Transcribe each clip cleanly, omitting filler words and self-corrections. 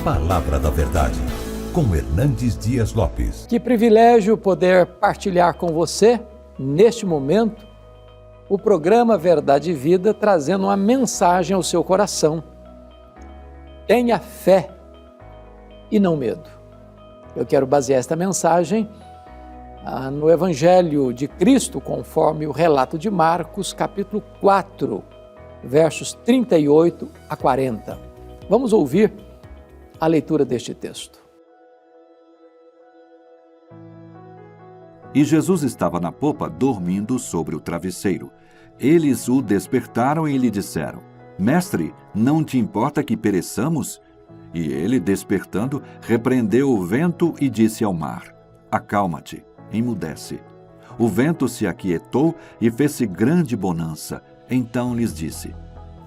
Palavra da Verdade, com Hernandes Dias Lopes. Que privilégio poder partilhar com você, neste momento, o programa Verdade e Vida, trazendo uma mensagem ao seu coração. Tenha fé e não medo. Eu quero basear esta mensagem no Evangelho de Cristo, conforme o relato de Marcos, capítulo 4, versos 38 a 40. Vamos ouvir a leitura deste texto. E Jesus estava na popa, dormindo sobre o travesseiro. Eles o despertaram e lhe disseram: Mestre, não te importa que pereçamos? E ele, despertando, repreendeu o vento e disse ao mar: Acalma-te, emudece. O vento se aquietou e fez-se grande bonança. Então lhes disse: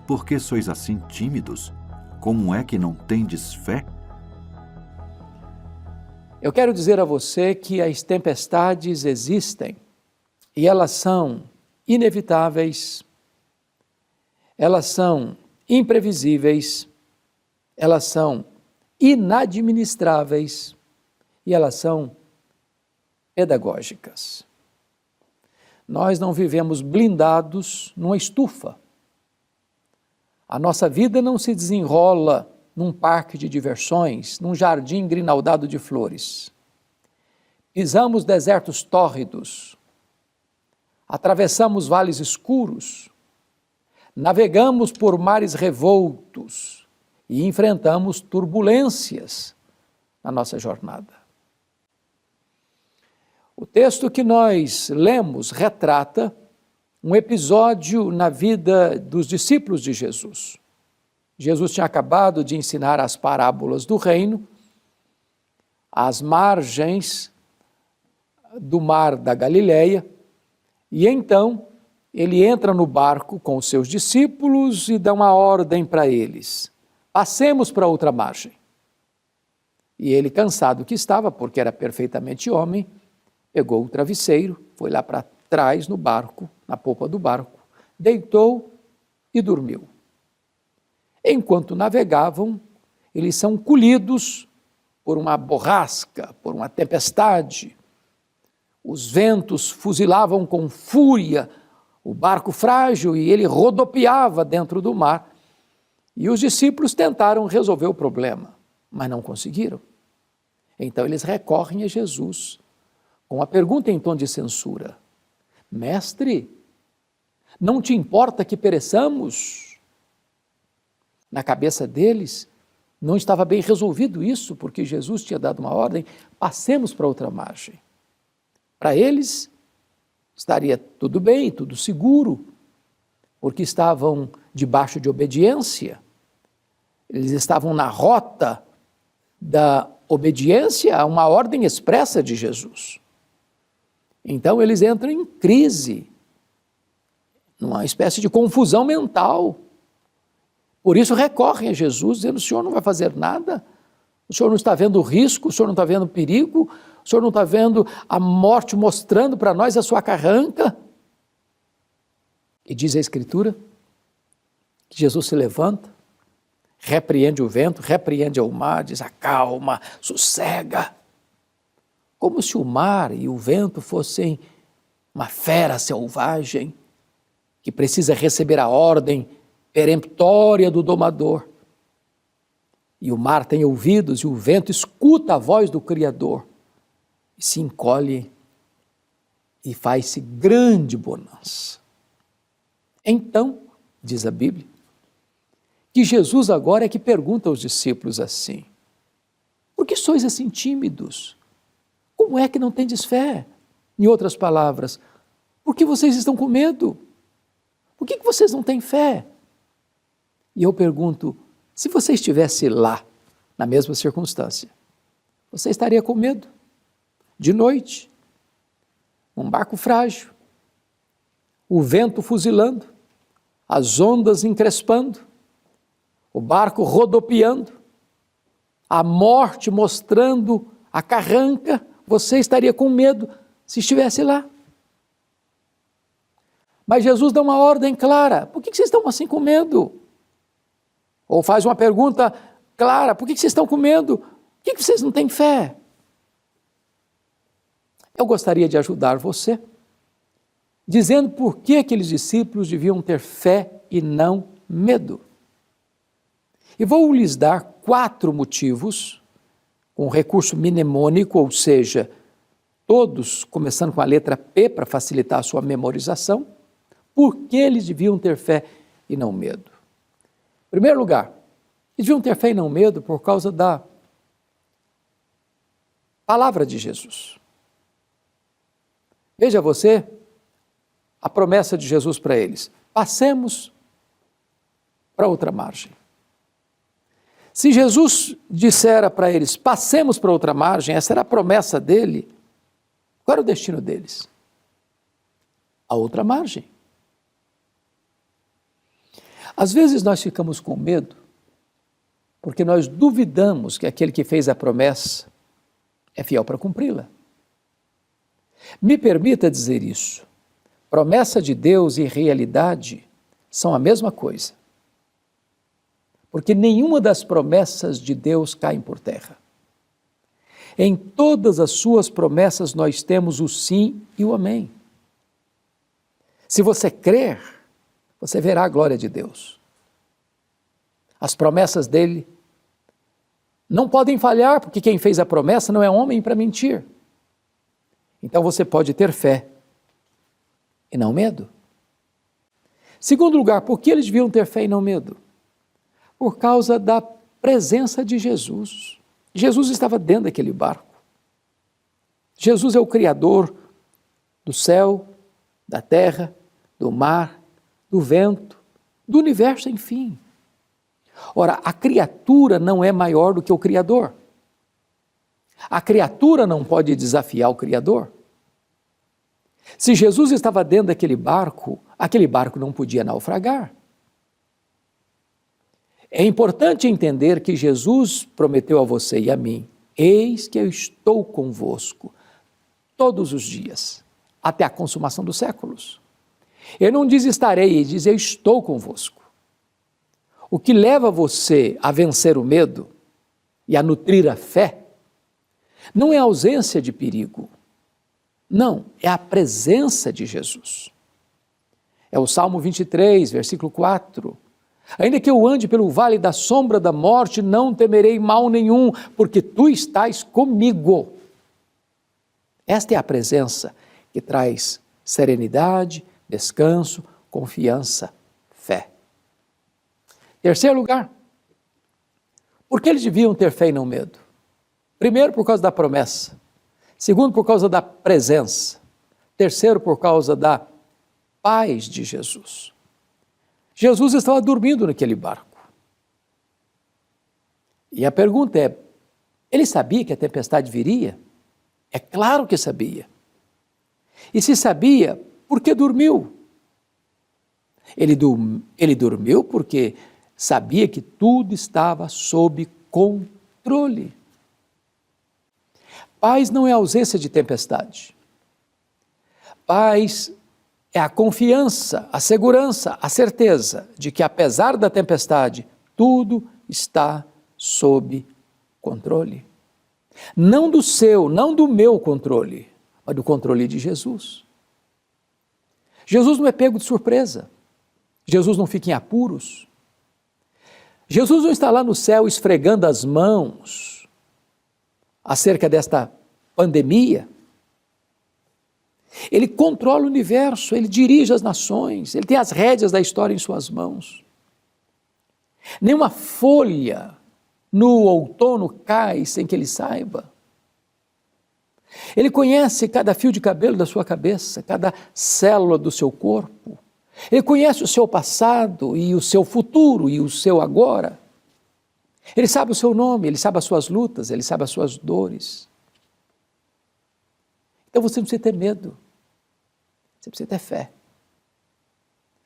Por que sois assim tímidos? Como é que não tendes fé? Eu quero dizer a você que as tempestades existem e elas são inevitáveis, elas são imprevisíveis, elas são inadministráveis e elas são pedagógicas. Nós não vivemos blindados numa estufa. A nossa vida não se desenrola num parque de diversões, num jardim grinaldado de flores. Pisamos desertos tórridos, atravessamos vales escuros, navegamos por mares revoltos e enfrentamos turbulências na nossa jornada. O texto que nós lemos retrata um episódio na vida dos discípulos de Jesus. Jesus tinha acabado de ensinar as parábolas do reino, às margens do mar da Galileia, e então ele entra no barco com os seus discípulos e dá uma ordem para eles: passemos para outra margem. E ele, cansado que estava, porque era perfeitamente homem, pegou o travesseiro, foi lá para trás no barco, na popa do barco, deitou e dormiu. Enquanto navegavam, eles são colhidos por uma borrasca, por uma tempestade. Os ventos fuzilavam com fúria o barco frágil e ele rodopiava dentro do mar. E os discípulos tentaram resolver o problema, mas não conseguiram. Então eles recorrem a Jesus com a pergunta em tom de censura: Mestre, não te importa que pereçamos? Na cabeça deles, não estava bem resolvido isso, porque Jesus tinha dado uma ordem: passemos para outra margem. Para eles, estaria tudo bem, tudo seguro, porque estavam debaixo de obediência, eles estavam na rota da obediência a uma ordem expressa de Jesus. Então eles entram em crise, numa espécie de confusão mental. Por isso recorrem a Jesus, dizendo: o senhor não vai fazer nada? O senhor não está vendo o risco? O senhor não está vendo o perigo? O senhor não está vendo a morte mostrando para nós a sua carranca? E diz a Escritura que Jesus se levanta, repreende o vento, repreende o mar, diz: acalma, sossega. Como se o mar e o vento fossem uma fera selvagem que precisa receber a ordem peremptória do domador. E o mar tem ouvidos e o vento escuta a voz do Criador e se encolhe e faz-se grande bonança. Então, diz a Bíblia, que Jesus agora é que pergunta aos discípulos assim: por que sois assim tímidos? Como é que não tendes fé? Em outras palavras, por que vocês estão com medo? Por que vocês não têm fé? E eu pergunto, se você estivesse lá, na mesma circunstância, você estaria com medo? De noite, um barco frágil, o vento fuzilando, as ondas encrespando, o barco rodopiando, a morte mostrando a carranca, você estaria com medo se estivesse lá. Mas Jesus dá uma ordem clara: por que vocês estão assim com medo? Ou faz uma pergunta clara. Por que vocês estão com medo? Por que vocês não têm fé? Eu gostaria de ajudar você, dizendo por que aqueles discípulos deviam ter fé e não medo. E vou lhes dar 4 motivos, com recurso mnemônico, ou seja, todos começando com a letra P para facilitar a sua memorização, por que eles deviam ter fé e não medo. Em primeiro lugar, eles deviam ter fé e não medo por causa da palavra de Jesus. Veja você, a promessa de Jesus para eles: passemos para outra margem. Se Jesus dissera para eles, passemos para outra margem, essa era a promessa dele, qual era o destino deles? A outra margem. Às vezes nós ficamos com medo, porque nós duvidamos que aquele que fez a promessa é fiel para cumpri-la. Me permita dizer isso, promessa de Deus e realidade são a mesma coisa. Porque nenhuma das promessas de Deus caem por terra. Em todas as suas promessas nós temos o sim e o amém. Se você crer, você verá a glória de Deus. As promessas dele não podem falhar, porque quem fez a promessa não é homem para mentir. Então você pode ter fé e não medo. Segundo lugar, por que eles deviam ter fé e não medo? Por causa da presença de Jesus. Jesus estava dentro daquele barco. Jesus é o Criador do céu, da terra, do mar, do vento, do universo, enfim. Ora, a criatura não é maior do que o Criador. A criatura não pode desafiar o Criador. Se Jesus estava dentro daquele barco, aquele barco não podia naufragar. É importante entender que Jesus prometeu a você e a mim: eis que eu estou convosco todos os dias, até a consumação dos séculos. Ele não diz estarei, ele diz eu estou convosco. O que leva você a vencer o medo e a nutrir a fé não é a ausência de perigo, não, é a presença de Jesus. É o Salmo 23, versículo 4. Ainda que eu ande pelo vale da sombra da morte, não temerei mal nenhum, porque tu estás comigo. Esta é a presença que traz serenidade, descanso, confiança, fé. Terceiro lugar, por que eles deviam ter fé e não medo? Primeiro, por causa da promessa. Segundo, por causa da presença. Terceiro, por causa da paz de Jesus. Jesus estava dormindo naquele barco. E a pergunta é, ele sabia que a tempestade viria? É claro que sabia. E se sabia, por que dormiu? Ele dormiu porque sabia que tudo estava sob controle. Paz não é ausência de tempestade. Paz é a confiança, a segurança, a certeza de que apesar da tempestade, tudo está sob controle. Não do seu, não do meu controle, mas do controle de Jesus. Jesus não é pego de surpresa. Jesus não fica em apuros. Jesus não está lá no céu esfregando as mãos acerca desta pandemia. Ele controla o universo, ele dirige as nações, ele tem as rédeas da história em suas mãos. Nenhuma folha no outono cai sem que ele saiba. Ele conhece cada fio de cabelo da sua cabeça, cada célula do seu corpo. Ele conhece o seu passado e o seu futuro e o seu agora. Ele sabe o seu nome, ele sabe as suas lutas, ele sabe as suas dores. Então você não precisa ter medo. Você precisa ter fé.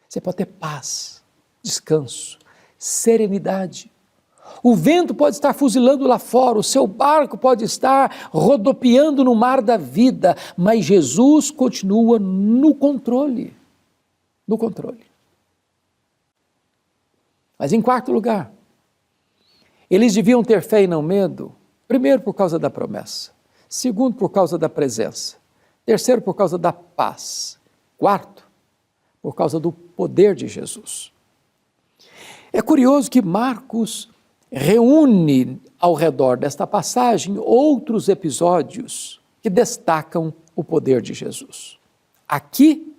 Você pode ter paz, descanso, serenidade. O vento pode estar fuzilando lá fora, o seu barco pode estar rodopiando no mar da vida, mas Jesus continua no controle. No controle. Mas em quarto lugar, Eles deviam ter fé e não medo, primeiro por causa da promessa, segundo por causa da presença, terceiro por causa da paz, quarto por causa do poder de Jesus. É curioso que Marcos reúne ao redor desta passagem outros episódios que destacam o poder de Jesus. Aqui,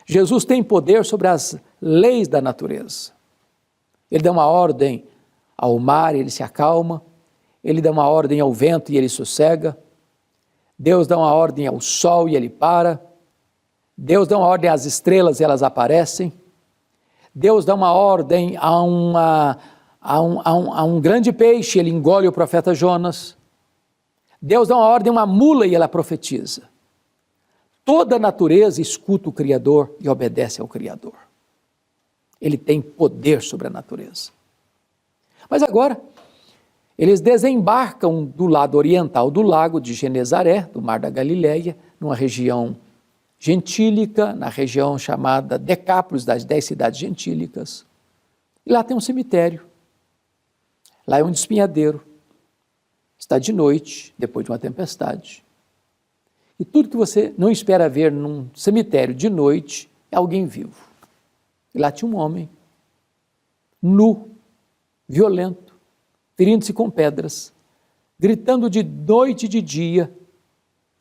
Jesus tem poder sobre as leis da natureza. Ele dá uma ordem ao mar e ele se acalma, ele dá uma ordem ao vento e ele sossega, Deus dá uma ordem ao sol e ele para, Deus dá uma ordem às estrelas e elas aparecem, Deus dá uma ordem a um grande peixe, ele engole o profeta Jonas, Deus dá uma ordem a uma mula e ela profetiza. Toda a natureza escuta o Criador e obedece ao Criador. Ele tem poder sobre a natureza. Mas agora, eles desembarcam do lado oriental do lago de Genezaré, do Mar da Galileia, numa região gentílica, na região chamada Decápolis, das 10 cidades gentílicas. E lá tem um cemitério. Lá é um despenhadeiro. Está de noite, depois de uma tempestade. E tudo que você não espera ver num cemitério de noite é alguém vivo. E lá tinha um homem, nu, violento, ferindo-se com pedras, gritando de noite e de dia,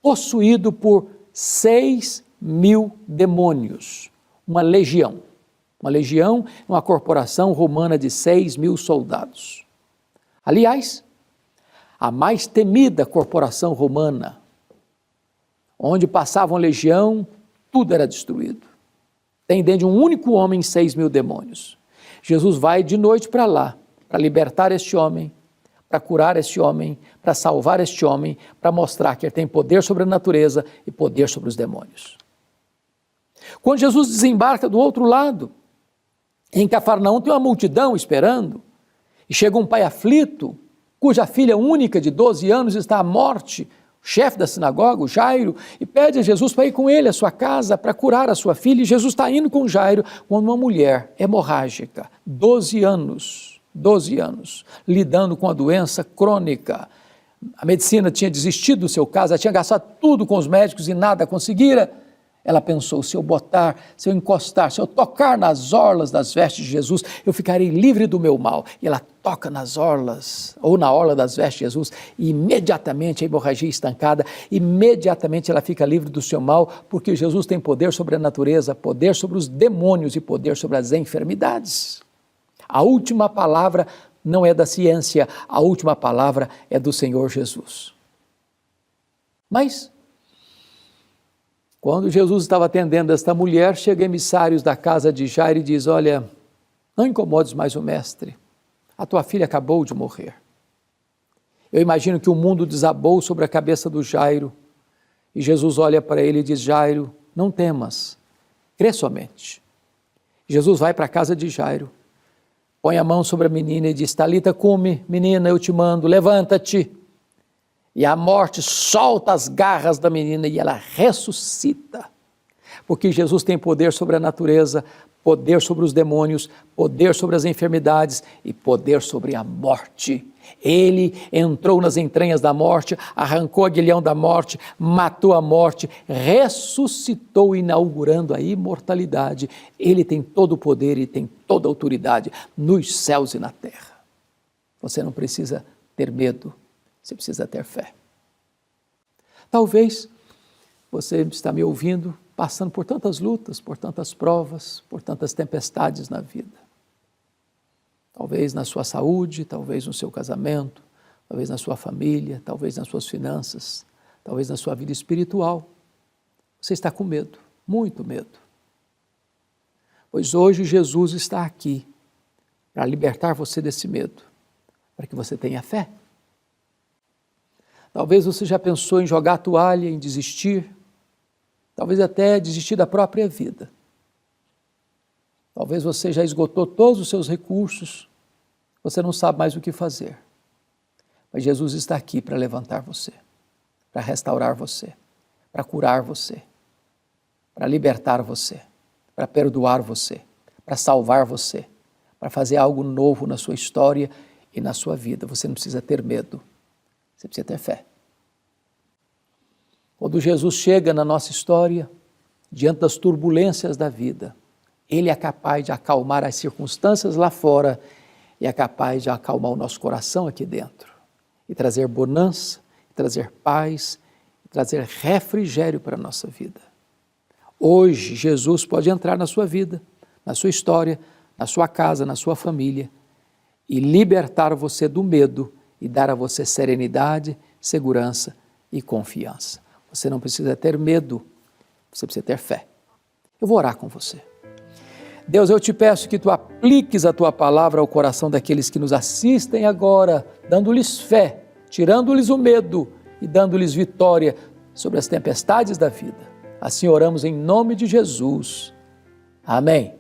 possuído por 6.000 demônios, uma legião. Uma legião é uma corporação romana de 6.000 soldados. Aliás, a mais temida corporação romana, onde passava uma legião, tudo era destruído. Tem dentro de um único homem 6.000 demônios. Jesus vai de noite para lá, para libertar este homem, para curar este homem, para salvar este homem, para mostrar que ele tem poder sobre a natureza e poder sobre os demônios. Quando Jesus desembarca do outro lado, em Cafarnaum tem uma multidão esperando, e chega um pai aflito, cuja filha única de 12 anos está à morte, chefe da sinagoga, o Jairo, e pede a Jesus para ir com ele à sua casa para curar a sua filha, e Jesus está indo com Jairo, quando uma mulher hemorrágica, 12 anos, lidando com a doença crônica, a medicina tinha desistido do seu caso, ela tinha gastado tudo com os médicos e nada conseguira, ela pensou, se eu encostar, se eu tocar nas orlas das vestes de Jesus, eu ficarei livre do meu mal. E ela toca nas orlas, ou na orla das vestes de Jesus, e imediatamente a hemorragia é estancada, imediatamente ela fica livre do seu mal, porque Jesus tem poder sobre a natureza, poder sobre os demônios e poder sobre as enfermidades. A última palavra não é da ciência, a última palavra é do Senhor Jesus. Mas, quando Jesus estava atendendo esta mulher, chegam emissários da casa de Jairo e diz, olha, não incomodes mais o mestre, a tua filha acabou de morrer. Eu imagino que o mundo desabou sobre a cabeça do Jairo, e Jesus olha para ele e diz, Jairo, não temas, crê somente. Jesus vai para a casa de Jairo, põe a mão sobre a menina e diz, Talita cumi, menina, eu te mando, levanta-te. E a morte solta as garras da menina e ela ressuscita. Porque Jesus tem poder sobre a natureza, poder sobre os demônios, poder sobre as enfermidades e poder sobre a morte. Ele entrou nas entranhas da morte, arrancou o aguilhão da morte, matou a morte, ressuscitou, inaugurando a imortalidade. Ele tem todo o poder e tem toda a autoridade nos céus e na terra. Você não precisa ter medo. Você precisa ter fé. Talvez você está me ouvindo passando por tantas lutas, por tantas provas, por tantas tempestades na vida. Talvez na sua saúde, talvez no seu casamento, talvez na sua família, talvez nas suas finanças, talvez na sua vida espiritual. Você está com medo, muito medo. Pois hoje Jesus está aqui para libertar você desse medo, para que você tenha fé. Talvez você já pensou em jogar a toalha, em desistir, talvez até desistir da própria vida. Talvez você já esgotou todos os seus recursos, você não sabe mais o que fazer. Mas Jesus está aqui para levantar você, para restaurar você, para curar você, para libertar você, para perdoar você, para salvar você, para fazer algo novo na sua história e na sua vida. Você não precisa ter medo, você precisa ter fé. Quando Jesus chega na nossa história, diante das turbulências da vida, Ele é capaz de acalmar as circunstâncias lá fora e é capaz de acalmar o nosso coração aqui dentro e trazer bonança, trazer paz, trazer refrigério para a nossa vida. Hoje, Jesus pode entrar na sua vida, na sua história, na sua casa, na sua família e libertar você do medo e dar a você serenidade, segurança e confiança. Você não precisa ter medo, você precisa ter fé. Eu vou orar com você. Deus, eu te peço que tu apliques a tua palavra ao coração daqueles que nos assistem agora, dando-lhes fé, tirando-lhes o medo e dando-lhes vitória sobre as tempestades da vida. Assim oramos em nome de Jesus. Amém.